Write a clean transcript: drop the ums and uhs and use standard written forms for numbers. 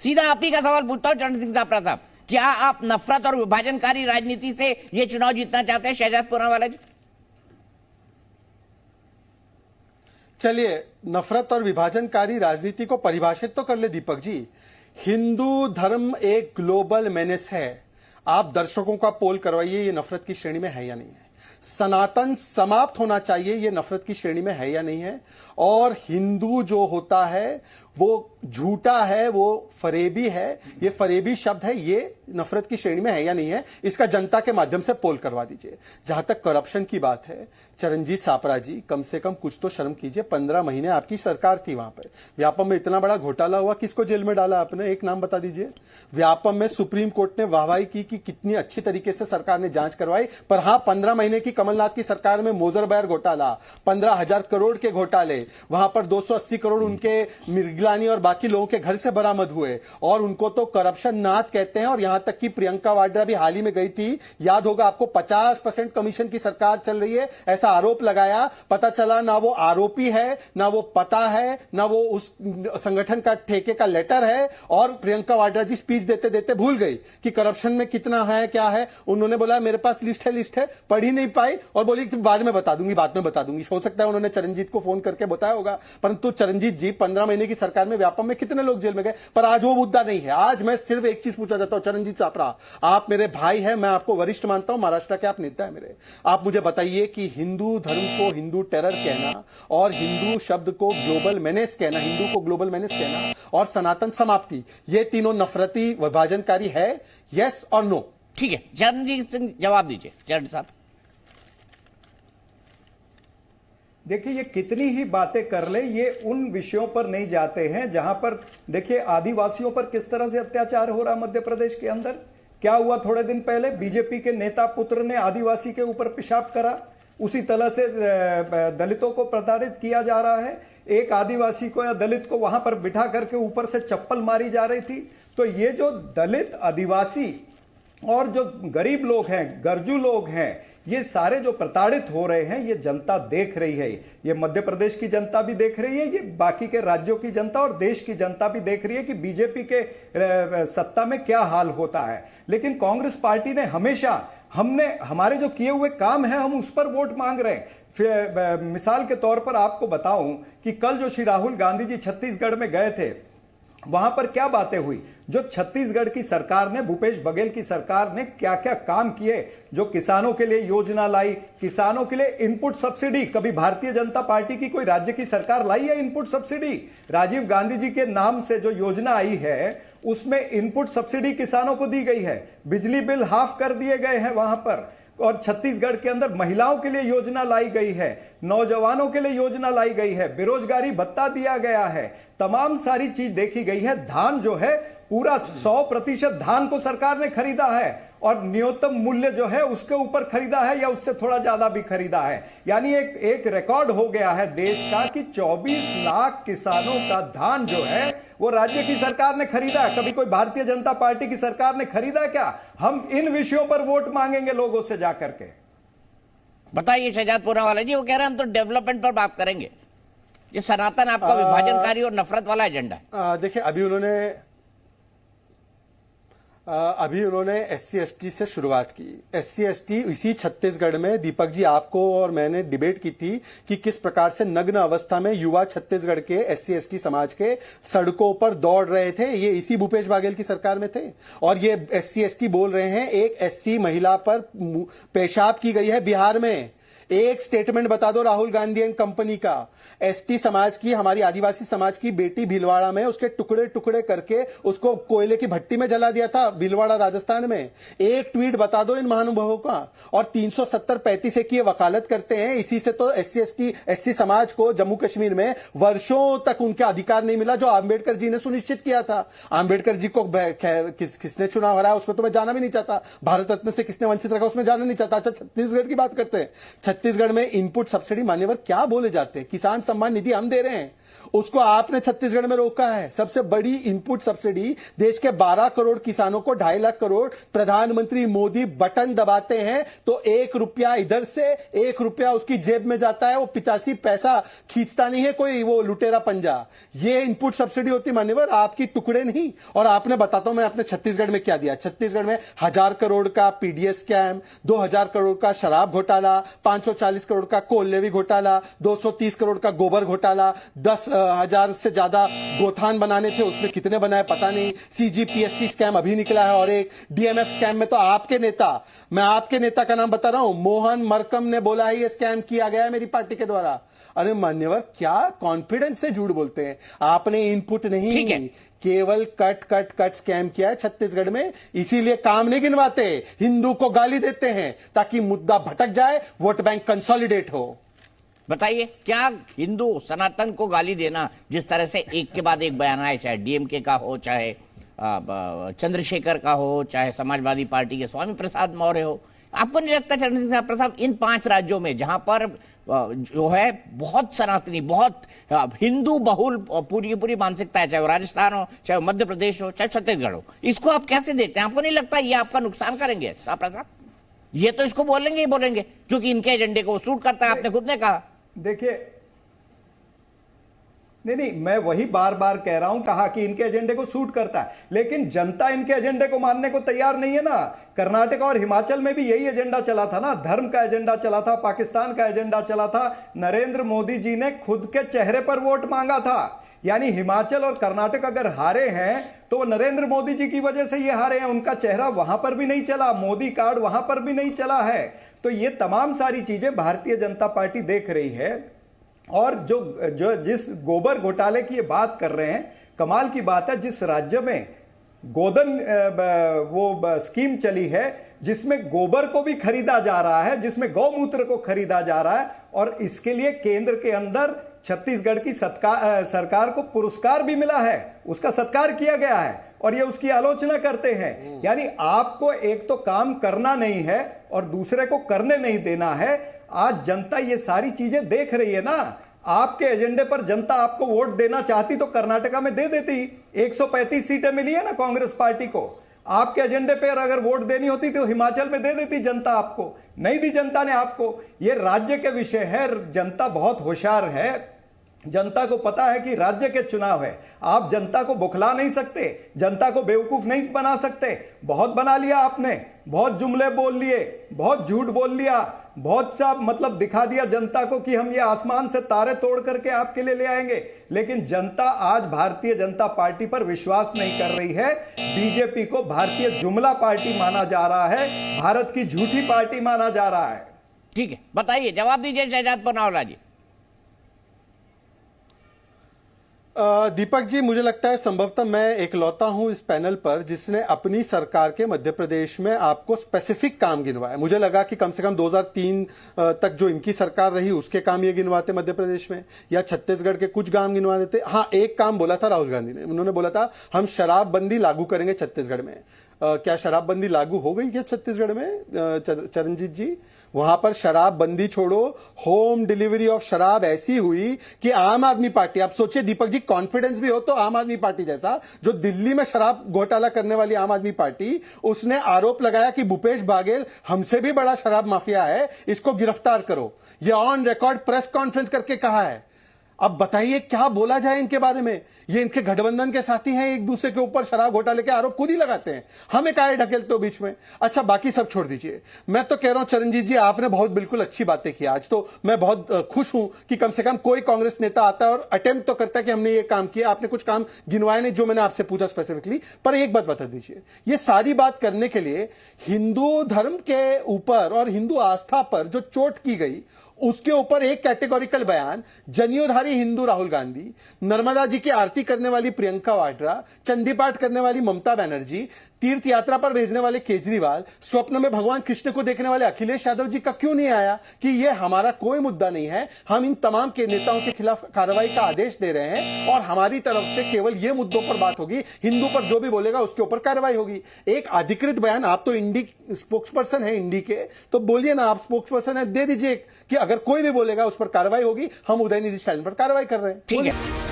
सीधा आप ही का सवाल पूछता हूं चरण सिंह सापरा साहब, क्या आप नफरत और विभाजनकारी राजनीति से ये चुनाव जीतना चाहते हैं शहजाद पूनावाला जी? चलिए, नफरत और विभाजनकारी राजनीति को परिभाषित तो कर ले दीपक जी। हिंदू धर्म एक ग्लोबल मेनेस है। आप दर्शकों का पोल करवाइए, ये नफरत की श्रेणी में है या नहीं है। सनातन समाप्त होना चाहिए, ये नफरत की श्रेणी में है या नहीं है। और हिंदू जो होता है वो झूठा है, वो फरेबी है, ये फरेबी शब्द है, ये नफरत की श्रेणी में है या नहीं है। इसका जनता के माध्यम से पोल करवा दीजिए। जहां तक करप्शन की बात है, चरणजीत सापरा जी, कम से कम कुछ तो शर्म कीजिए। 15 महीने आपकी सरकार थी, वहां पर व्यापम में इतना बड़ा घोटाला हुआ, किसको जेल में डाला आपने? एक नाम बता दीजिए। व्यापम में सुप्रीम कोर्ट ने वाहवाही की कि कितनी अच्छी तरीके से सरकार ने जांच करवाई। पर हां, 15 महीने की कमलनाथ की सरकार में मोजरबैर घोटाला, 15,000 करोड़ के घोटाले, वहां पर 280 करोड़ उनके मिर्गिलानी और बाकी लोगों के घर से बरामद हुए, और उनको तो करप्शन नाथ कहते हैं। और यहां तक कि प्रियंका वाड्रा भी हाल ही में गई थी, याद होगा आपको, 50% कमीशन की सरकार चल रही है, ऐसा आरोप लगाया। पता चला ना वो आरोपी है, ना वो पता है, ना वो उस संगठन का ठेके का लेटर है। और प्रियंका वाड्रा जी स्पीच देते देते भूल गई कि करप्शन में कितना है, क्या है। उन्होंने बोला मेरे पास लिस्ट है, पढ़ ही नहीं पाई और बोली कि बाद में बता दूंगी। हो सकता है उन्होंने चरणजीत को फोन करके बताया होगा, परंतु चरणजीत जी 15 महीने की सरकार में व्यापम में कितने लोग जेल में गए। पर आज वो मुद्दा नहीं है। आज मैं सिर्फ एक चीज पूछना चाहता हूं, चरणजीत सापरा, आप मेरे भाई हैं, मैं आपको वरिष्ठ मानता हूं, महाराष्ट्र के आप नेता है मेरे। आप मुझे बताइए कि हिंदू धर्म को हिंदू टेरर कहना और हिंदू शब्द को ग्लोबल मेनेस कहना, हिंदू को ग्लोबल मेनेस कहना और सनातन समाप्ति, ये तीनों नफरती विभाजनकारी है, यस और नो? ठीक है, चरणजीत सिंह जवाब दीजिए। चरण साहब, देखिए, ये कितनी ही बातें कर ले, ये उन विषयों पर नहीं जाते हैं जहां पर, देखिए, आदिवासियों पर किस तरह से अत्याचार हो रहा है मध्य प्रदेश के अंदर। क्या हुआ थोड़े दिन पहले, बीजेपी के नेता पुत्र ने आदिवासी के ऊपर पेशाब करा। उसी तरह से दलितों को प्रताड़ित किया जा रहा है। एक आदिवासी को या दलित को वहां पर बिठा करके ऊपर से चप्पल मारी जा रही थी। तो ये जो दलित, आदिवासी और जो गरीब लोग हैं, गरजू लोग हैं, ये सारे जो प्रताड़ित हो रहे हैं, ये जनता देख रही है। ये मध्य प्रदेश की जनता भी देख रही है, ये बाकी के राज्यों की जनता और देश की जनता भी देख रही है कि बीजेपी के सत्ता में क्या हाल होता है। लेकिन कांग्रेस पार्टी ने हमेशा, हमारे जो किए हुए काम है, हम उस पर वोट मांग रहे हैं। मिसाल के तौर पर आपको बताऊं कि कल जो श्री राहुल गांधी जी छत्तीसगढ़ में गए थे, वहां पर क्या बातें हुई। जो छत्तीसगढ़ की सरकार ने, भूपेश बघेल की सरकार ने क्या क्या काम किए, जो किसानों के लिए योजना लाई, किसानों के लिए इनपुट सब्सिडी, कभी भारतीय जनता पार्टी की कोई राज्य की सरकार लाई है इनपुट सब्सिडी? राजीव गांधी जी के नाम से जो योजना आई है, उसमें इनपुट सब्सिडी किसानों को दी गई है। बिजली बिल हाफ कर दिए गए हैं वहां पर। और छत्तीसगढ़ के अंदर महिलाओं के लिए योजना लाई गई है, नौजवानों के लिए योजना लाई गई है, बेरोजगारी भत्ता दिया गया है, तमाम सारी चीज देखी गई है। धान जो है, पूरा 100% धान को सरकार ने खरीदा है और न्यूनतम मूल्य जो है उसके ऊपर खरीदा है या उससे थोड़ा ज्यादा भी खरीदा है। यानी एक रिकॉर्ड हो गया है देश का कि 24 लाख किसानों का धान जो है वो राज्य की सरकार ने खरीदा है। कभी कोई भारतीय जनता पार्टी की सरकार ने खरीदा क्या? हम इन विषयों पर वोट मांगेंगे लोगों से जाकर के। बताइए शहजाद पूनावाला जी, वो कह रहे हैं हम तो डेवलपमेंट पर बात करेंगे, ये सनातन आपका विभाजनकारी और नफरत वाला एजेंडा है। देखिए, अभी उन्होंने SC/ST से शुरुआत की। SC/ST इसी छत्तीसगढ़ में दीपक जी, आपको और मैंने डिबेट की थी कि किस प्रकार से नग्न अवस्था में युवा छत्तीसगढ़ के SC/ST समाज के सड़कों पर दौड़ रहे थे। ये इसी भूपेश बघेल की सरकार में थे। और ये SC/ST बोल रहे हैं एक SC महिला पर पेशाब की गई है बिहार में। एक स्टेटमेंट बता दो राहुल गांधी एंड कंपनी का, ST समाज की, हमारी आदिवासी समाज की बेटी भीलवाड़ा में उसके टुकड़े टुकड़े करके उसको कोयले की भट्टी में जला दिया था, भीलवाड़ा राजस्थान में। एक ट्वीट बता दो इन महानुभावों का। और 370-35 की वकालत करते हैं। इसी से तो SC समाज को जम्मू कश्मीर में वर्षों तक उनका अधिकार नहीं मिला, जो आंबेडकर जी ने सुनिश्चित किया था। आंबेडकर जी को किसने चुनाव हराया उसमें तो मैं जाना भी नहीं चाहता। भारत रत्न से किसने वंचित रखा उसमें जाना नहीं चाहता। अच्छा, छत्तीसगढ़ की बात करते हैं। छत्तीसगढ़ में इनपुट सब्सिडी मान्यवर क्या बोले जाते हैं, किसान सम्मान निधि हम दे रहे हैं, उसको आपने छत्तीसगढ़ में रोका है। सबसे बड़ी इनपुट सब्सिडी देश के 12 करोड़ किसानों को 2.5 लाख करोड़, प्रधानमंत्री मोदी बटन दबाते हैं तो 1 रुपया इधर से 1 रुपया उसकी जेब में जाता है, वो 85 पैसा खींचता नहीं है कोई वो लुटेरा पंजा। ये इनपुट सब्सिडी होती मान्यवर, आपकी टुकड़े नहीं। और आपने बताता हूं मैं आपने छत्तीसगढ़ में क्या दिया। छत्तीसगढ़ में 1000 करोड़ का पीडीएस स्कैम, 2000 करोड़ का शराब घोटाला, 540 करोड़ का कोल लेवी घोटाला, 230 करोड़ का गोबर घोटाला, 10,000 से ज्यादा गोथान बनाने थे, उसमें कितने बनाए पता नहीं। सीजीपीएससी स्कैम अभी निकला है, और एक डीएमएफ स्कैम में तो आपके नेता, मैं आपके नेता का नाम बता रहा हूं, मोहन मरकम ने बोला है ये स्कैम किया गया है मेरी पार्टी के द्वारा। अरे मान्यवर क्या कॉन्फिडेंस से झूठ बोलते हैं। आपने इनपुट नहीं, ठीक है, केवल कट स्कैम किया है छत्तीसगढ़ में, इसीलिए काम नहीं गिनवाते, हिंदू को गाली देते हैं ताकि मुद्दा भटक जाए, वोट बैंक कंसोलिडेट हो। बताइए, क्या हिंदू सनातन को गाली देना, जिस तरह से एक के बाद एक बयान आए, चाहे डीएमके का हो, चाहे चंद्रशेखर का हो, चाहे समाजवादी पार्टी के स्वामी प्रसाद मौर्य हो, आपको नहीं लगता चरण सिंह प्रसाद इन 5 राज्यों में जहां पर जो है बहुत सनातनी, बहुत हिंदू बहुल पूरी की पूरी मानसिकता है, चाहे वो राजस्थान हो, चाहे वो मध्य प्रदेश हो, चाहे छत्तीसगढ़ हो, इसको आप कैसे देते हैं? आपको नहीं लगता ये आपका नुकसान करेंगे शाह प्रसाद? ये तो इसको बोलेंगे ही बोलेंगे क्योंकि इनके एजेंडे को सूट करता है, आपने खुद ने कहा। देखिए, नहीं, मैं वही बार बार कह रहा हूं, कहा कि इनके एजेंडे को सूट करता है, लेकिन जनता इनके एजेंडे को मानने को तैयार नहीं है ना। कर्नाटक और हिमाचल में भी यही एजेंडा चला था ना, धर्म का एजेंडा चला था, पाकिस्तान का एजेंडा चला था। नरेंद्र मोदी जी ने खुद के चेहरे पर वोट मांगा था। यानी हिमाचल और कर्नाटक अगर हारे हैं तो वो नरेंद्र मोदी जी की वजह से ये हारे हैं, उनका चेहरा वहां पर भी नहीं चला, मोदी कार्ड वहां पर भी नहीं चला है। तो ये तमाम सारी चीजें भारतीय जनता पार्टी देख रही है। और जो जिस गोबर घोटाले की ये बात कर रहे हैं, कमाल की बात है, जिस राज्य में गोधन वो स्कीम चली है जिसमें गोबर को भी खरीदा जा रहा है, जिसमें गौमूत्र को खरीदा जा रहा है, और इसके लिए केंद्र के अंदर छत्तीसगढ़ की सरकार को पुरस्कार भी मिला है, उसका सत्कार किया गया है, और ये उसकी आलोचना करते हैं। यानी आपको एक तो काम करना नहीं है और दूसरे को करने नहीं देना है। आज जनता ये सारी चीजें देख रही है ना। आपके एजेंडे पर जनता आपको वोट देना चाहती तो कर्नाटका में दे देती, 135 सीटें मिली है ना कांग्रेस पार्टी को। आपके एजेंडे पर अगर वोट देनी होती तो हिमाचल में दे देती जनता, आपको नहीं दी जनता ने आपको। ये राज्य के विषय है, जनता बहुत होशियार है, जनता को पता है कि राज्य के चुनाव है, आप जनता को बौखला नहीं सकते, जनता को बेवकूफ नहीं बना सकते। बहुत बना लिया आपने, बहुत जुमले बोल लिए, बहुत झूठ बोल लिया, बहुत सा मतलब दिखा दिया जनता को कि हम ये आसमान से तारे तोड़ करके आपके लिए ले आएंगे, लेकिन जनता आज भारतीय जनता पार्टी पर विश्वास नहीं कर रही है। बीजेपी को भारतीय जुमला पार्टी माना जा रहा है, भारत की झूठी पार्टी माना जा रहा है। ठीक है, बताइए, जवाब दीजिए शहजाद पुनावाला जी। दीपक जी, मुझे लगता है संभवतः मैं एकलौता हूं इस पैनल पर जिसने अपनी सरकार के मध्य प्रदेश में आपको स्पेसिफिक काम गिनवाए। मुझे लगा कि कम से कम 2003 तक जो इनकी सरकार रही उसके काम ये गिनवाते मध्य प्रदेश में, या छत्तीसगढ़ के कुछ काम गिनवा देते। हाँ, एक काम बोला था राहुल गांधी ने, उन्होंने बोला था हम शराबबंदी लागू करेंगे छत्तीसगढ़ में। क्या शराबबंदी लागू हो गई क्या छत्तीसगढ़ में चरणजीत जी? वहां पर शराबबंदी छोड़ो, होम डिलीवरी ऑफ शराब ऐसी हुई कि आम आदमी पार्टी, आप सोचिए दीपक जी, कॉन्फिडेंस भी हो तो आम आदमी पार्टी जैसा, जो दिल्ली में शराब घोटाला करने वाली आम आदमी पार्टी, उसने आरोप लगाया कि भूपेश बाघेल हमसे भी बड़ा शराब माफिया है, इसको गिरफ्तार करो। यह ऑन रिकॉर्ड प्रेस कॉन्फ्रेंस करके कहा है। अब बताइए क्या बोला जाए इनके बारे में? ये इनके गठबंधन के साथी हैं, एक दूसरे के ऊपर शराब घोटाले के आरोप खुद ही लगाते हैं, हमें काहे ढकेलते हो बीच में? अच्छा, बाकी सब छोड़ दीजिए, मैं तो कह रहा हूं चरणजीत जी, आपने बहुत बिल्कुल अच्छी बातें की आज। तो मैं बहुत खुश हूं कि कम से कम कोई कांग्रेस नेता आता है और अटेम्प्ट तो करता है कि हमने ये काम किया। आपने कुछ काम गिनवाए नहीं जो मैंने आपसे पूछा स्पेसिफिकली, पर एक बात बता दीजिए, ये सारी बात करने के लिए हिंदू धर्म के ऊपर और हिंदू आस्था पर जो चोट की गई उसके ऊपर एक कैटेगोरिकल बयान, जनियोधारी हिंदू राहुल गांधी, नर्मदा जी की आरती करने वाली प्रियंका वाड्रा, चंडी पाठ करने वाली ममता बनर्जी, तीर्थ यात्रा पर भेजने वाले केजरीवाल स्वप्न में भगवान कृष्ण को देखने वाले अखिलेश यादव जी का क्यों नहीं आया कि ये हमारा कोई मुद्दा नहीं है, हम इन तमाम के नेताओं के खिलाफ कार्रवाई का आदेश दे रहे हैं और हमारी तरफ से केवल ये मुद्दों पर बात होगी, हिंदू पर जो भी बोलेगा उसके ऊपर कार्रवाई होगी। एक अधिकृत बयान, आप तो इंडी स्पोक्स पर्सन है इंडी के, तो बोलिए ना, आप स्पोक्स पर्सन है, दे दीजिए कि अगर कोई भी बोलेगा उस पर कार्रवाई होगी, हम उदयनिधि स्टालिन पर कार्रवाई कर रहे हैं। ठीक है।